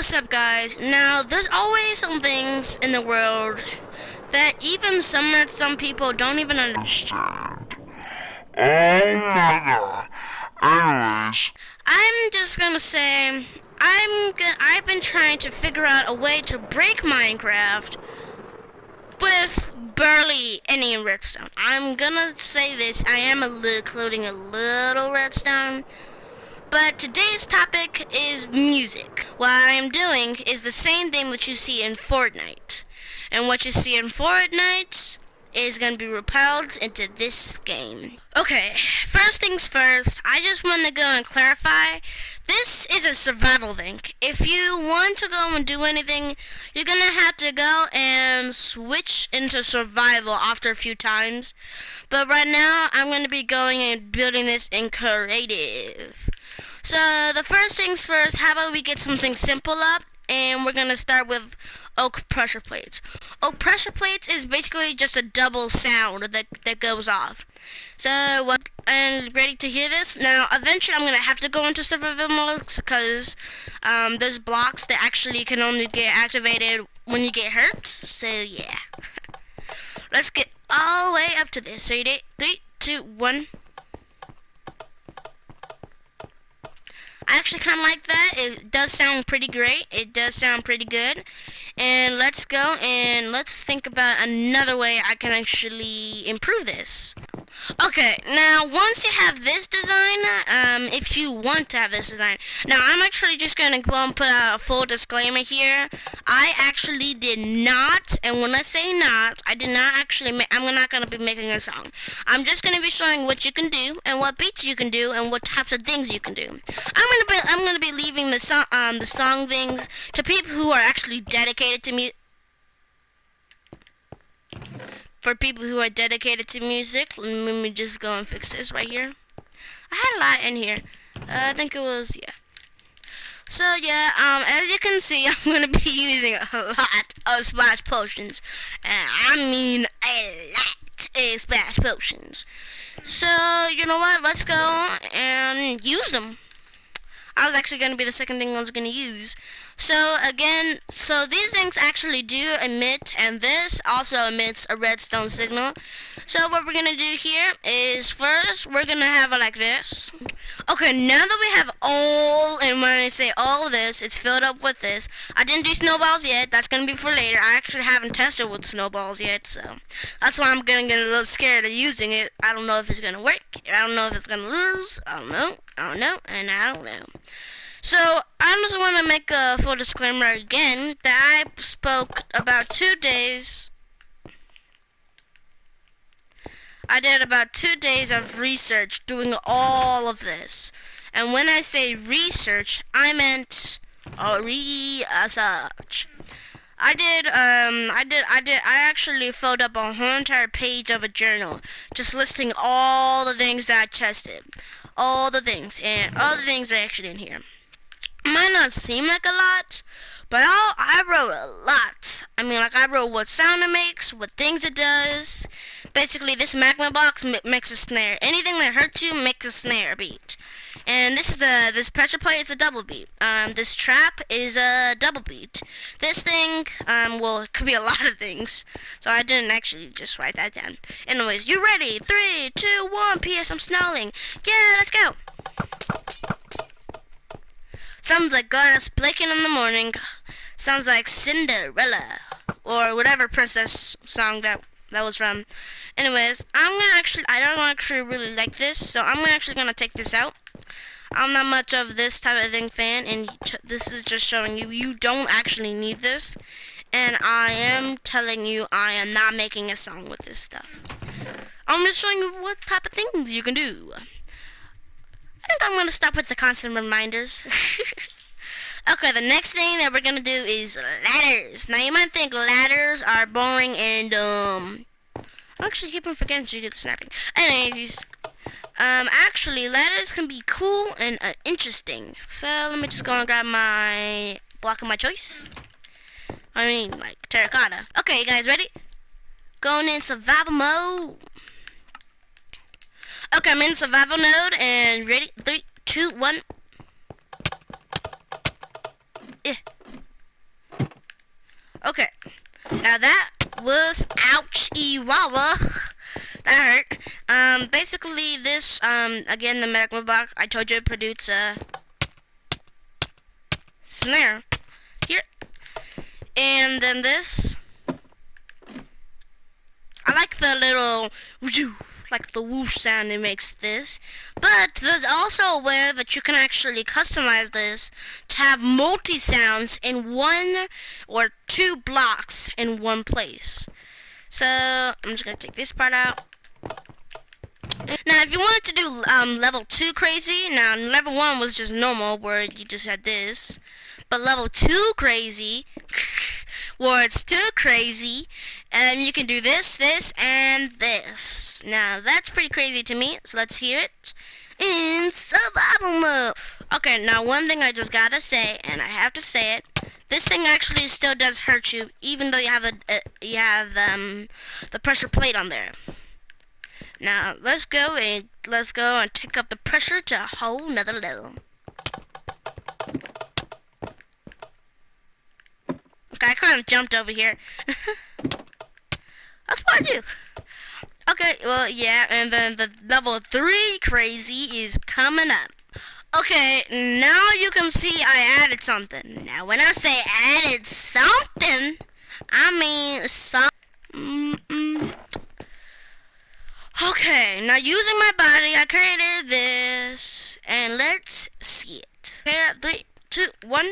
what's up, guys? Now, there's always some things in the world that even some people don't even understand. Oh my god. Anyways, I'm just gonna say I've been trying to figure out a way to break Minecraft with barely any redstone. I'm gonna say this, I am including a little redstone. But today's topic is music. What I'm doing is the same thing that you see in Fortnite. And what you see in Fortnite is going to be repelled into this game. Okay, first things first, I just want to go and clarify. This is a survival thing. If you want to go and do anything, you're going to have to go and switch into survival after a few times. But right now, I'm going to be going and building this in creative. So the first things first, how about we get something simple up, and we're gonna start with oak pressure plates. Oak pressure plates is basically just a double sound that goes off. So and ready to hear this? Now eventually I'm gonna have to go into survival mode because there's blocks that actually can only get activated when you get hurt. So yeah, let's get all the way up to this. Ready? 3, 2, 1. I actually kind of like that. It does sound pretty great. It does sound pretty good. And let's go and let's think about another way I can actually improve this. Okay, now once you have this design, if you want to have this design, now I'm actually just going to go and put a full disclaimer here. I actually did not, and when I say not, I did not actually, I'm not going to be making a song. I'm just going to be showing what you can do, and what beats you can do, and what types of things you can do. I'm going to be leaving the song things to people who are actually dedicated to music. For people who are dedicated to music, let me just go and fix this right here. I had a lot in here. I think it was, yeah. So yeah, as you can see, I'm gonna be using a lot of splash potions, and I mean a lot of splash potions. So you know what? Let's go and use them. I was actually going to be the second thing I was going to use. So again, so these things actually do emit, and this also emits a redstone signal. So what we're going to do here is first, we're going to have it like this. Okay, now that we have all, and when I say all of this, it's filled up with this. I didn't do snowballs yet. That's going to be for later. I actually haven't tested with snowballs yet, so that's why I'm going to get a little scared of using it. I don't know if it's going to work. I don't know if it's going to lose. I don't know, and I don't know. So, I just want to make a full disclaimer again that I spoke about 2 days. I did about 2 days of research doing all of this. And when I say research, I meant research. I actually filled up a whole entire page of a journal just listing all the things that I tested. All the things, and all the things are actually in here. Might not seem like a lot, but I wrote a lot. I mean, like, I wrote what sound it makes, what things it does. Basically, this magma box makes a snare. Anything that hurts you makes a snare beat. And this pressure plate is a double beat. This trap is a double beat. This thing, well, it could be a lot of things. So I didn't actually just write that down. Anyways, you ready? 3, 2, 1. P.S. I'm snarling. Yeah, let's go. Sounds like glass breaking in the morning. Sounds like Cinderella, or whatever princess song that was from. Anyways, I don't actually really like this, so I'm actually gonna take this out. I'm not much of this type of thing fan, and this is just showing you don't actually need this. And I am telling you, I am not making a song with this stuff. I'm just showing you what type of things you can do. I think I'm going to stop with the constant reminders. Okay, the next thing that we're going to do is ladders. Now, you might think ladders are boring and, I actually keep on forgetting to do the snapping. Anyways, actually, ladders can be cool and interesting. So, let me just go and grab my block of my choice. I mean, like, terracotta. Okay, you guys ready? Going in survival mode. Okay, I'm in survival mode and ready. 3, 2, 1. Now that was ouchie wawa. That hurt. Basically this, again, the magma block, I told you it produced a snare. Here. And then this. I like the little whoo, like the whoosh sound it makes this. But there's also a way that you can actually customize this to have multi-sounds in 1 or 2 blocks in one place. So I'm just gonna take this part out. Now if you wanted to do level 2 crazy, now level 1 was just normal where you just had this. But level 2 crazy, where it's too crazy, you can do this, this, and this. Now that's pretty crazy to me, so let's hear it in survival mode. Okay, now one thing I just gotta say, and I have to say it, this thing actually still does hurt you, even though you have the pressure plate on there. Now let's go and take up the pressure to a whole nother level. Okay, I kind of jumped over here. That's what I do. Okay, well, yeah, and then the level 3 crazy is coming up. Okay, now you can see I added something. Now, when I say added something, I mean something. Okay, now using my body, I created this, and let's see it. Here, 3, 2, 1.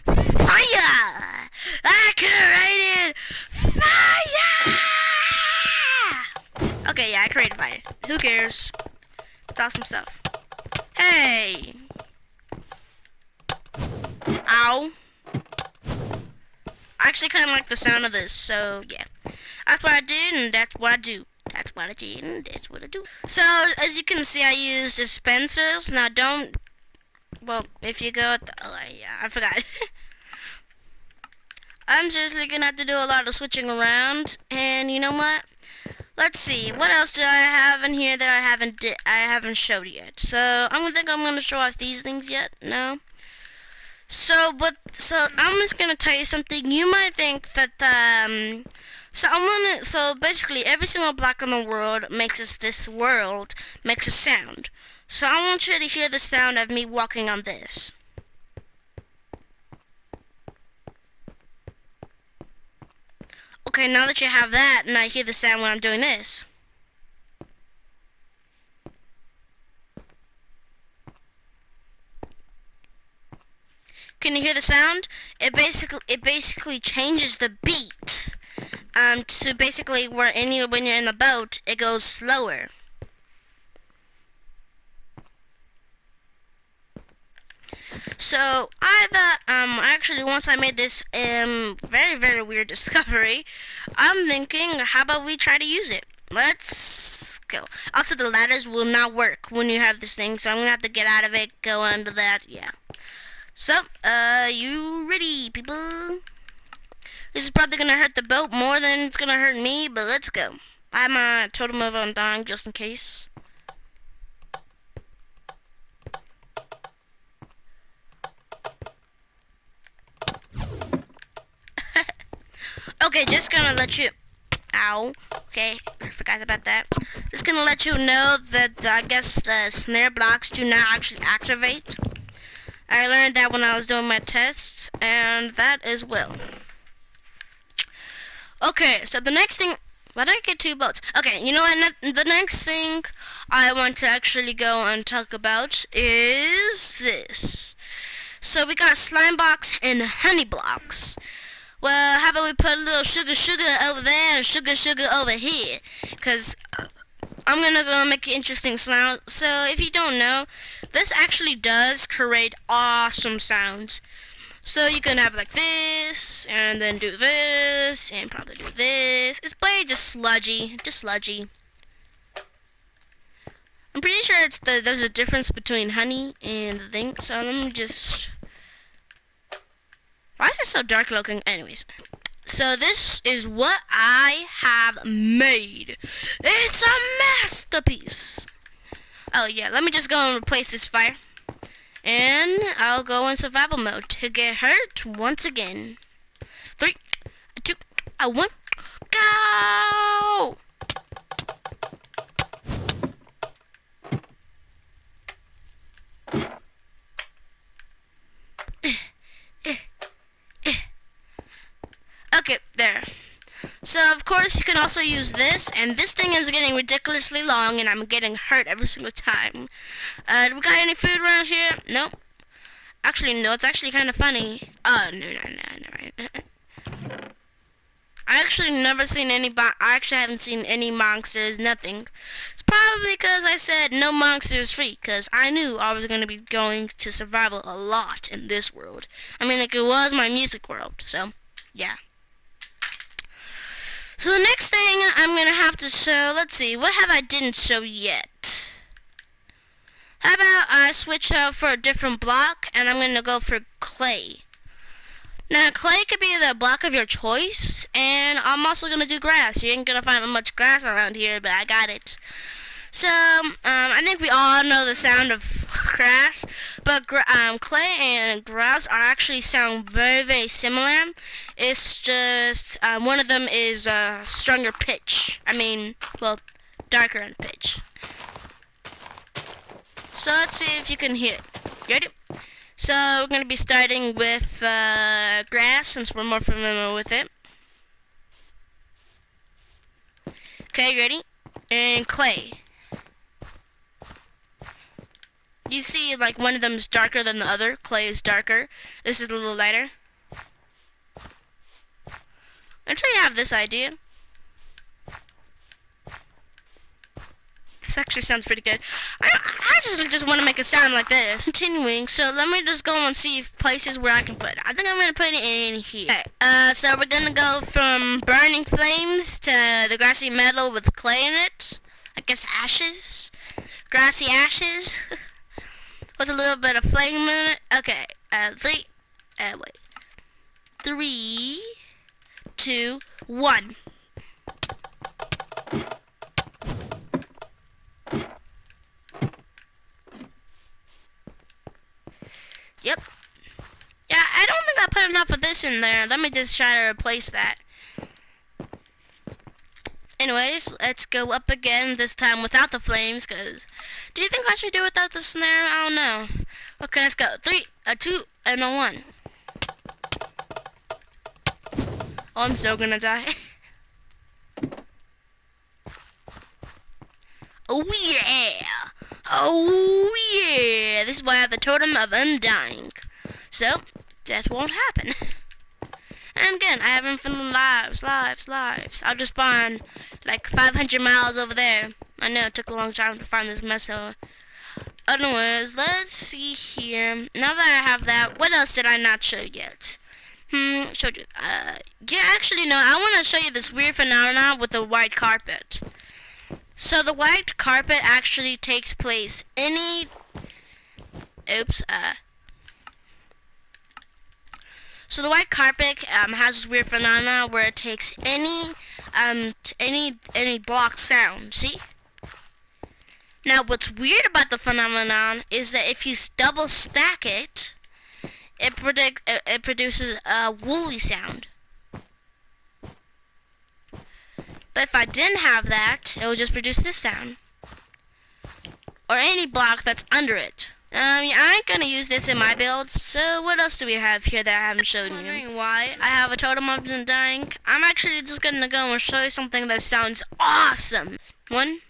Fire! I created fire! Okay, yeah, I created fire. Who cares? It's awesome stuff. Hey! Ow. I actually kind of like the sound of this, so yeah. That's what I did, and that's what I do. That's what I did, and that's what I do. So, as you can see, I use dispensers. Now, don't... Well, if you go... yeah, I forgot. I'm seriously gonna have to do a lot of switching around, and you know what? Let's see. What else do I have in here that I haven't showed yet? So, I don't think I'm gonna show off these things yet. No. So I'm just gonna tell you something. You might think that so basically every single block in the world makes a sound. So I want you to hear the sound of me walking on this. Okay, now that you have that, and I hear the sound when I'm doing this. Can you hear the sound? It basically changes the beat. To basically when you're in the boat, it goes slower. So I thought, actually once I made this very, very weird discovery, I'm thinking, how about we try to use it? Let's go. Also, the ladders will not work when you have this thing, so I'm gonna have to get out of it, go under that, yeah. So, you ready, people? This is probably gonna hurt the boat more than it's gonna hurt me, but let's go. I have my totem of undying just in case. Okay, just gonna let you... Ow. Okay, I forgot about that. Just gonna let you know that I guess the snare blocks do not actually activate. I learned that when I was doing my tests, and that as well. Okay, so the next thing... Why did I get 2 boats? Okay, you know what? The next thing I want to actually go and talk about is this. So we got slime blocks and honey blocks. Well, how about we put a little sugar over there and sugar over here? Because I'm going to go make an interesting sound. So if you don't know, this actually does create awesome sounds. So you can have like this, and then do this, and probably do this. It's probably just sludgy. I'm pretty sure there's a difference between honey and the thing. So let me just... Why is it so dark looking? Anyways, so this is what I have made. It's a masterpiece. Oh yeah, let me just go and replace this fire. And I'll go in survival mode to get hurt once again. 3, 2, 1, go! Okay, there. So, of course, you can also use this, and this thing is getting ridiculously long, and I'm getting hurt every single time. Do we got any food around here? Nope. Actually, no, it's actually kind of funny. No. I actually never seen I actually haven't seen any monsters, nothing. It's probably because I said no monsters free, because I knew I was going to be going to survival a lot in this world. I mean, like, it was my music world, so, yeah. So the next thing I'm going to have to show, let's see, what have I didn't show yet? How about I switch out for a different block, and I'm going to go for clay. Now, clay could be the block of your choice, and I'm also going to do grass. You ain't going to find much grass around here, but I got it. So, I think we all know the sound of grass, but clay and grass are actually sound very, very similar. It's just, one of them is stronger pitch. I mean, well, darker in pitch. So let's see if you can hear it. You ready? So we're going to be starting with grass, since we're more familiar with it. Okay, ready? And clay. You see, like, one of them is darker than the other. Clay is darker. This is a little lighter. Until you have this idea. This actually sounds pretty good. I just want to make a sound like this. Continuing, so let me just go and see places where I can put it. I think I'm going to put it in here. Okay, so we're going to go from burning flames to the grassy meadow with clay in it. I guess ashes. Grassy ashes. With a little bit of flame in it. Okay, 3, 2, 1. Yep. Yeah, I don't think I put enough of this in there. Let me just try to replace that. Anyways, let's go up again, this time without the flames, because do you think I should do it without the snare? I don't know. Okay, let's go. 3, 2, and 1. Oh, I'm so gonna die. Oh yeah! Oh yeah! This is why I have the totem of undying. So, death won't happen. And again, I have infinite lives. I'll just spawn like 500 miles over there. I know it took a long time to find this mess. So, anyways, let's see here. Now that I have that, what else did I not show yet? Showed you. Yeah, actually, no. I want to show you this weird phenomenon with the white carpet. So the white carpet actually takes place any. So the white carpet has this weird phenomena where it takes any block sound. See? Now what's weird about the phenomenon is that if you double stack it, it produces a woolly sound. But if I didn't have that, it would just produce this sound. Or any block that's under it. I ain't gonna use this in my build, so what else do we have here that I haven't shown you? Wondering why I have a totem of undying? I'm actually just gonna go and show you something that sounds awesome. 1,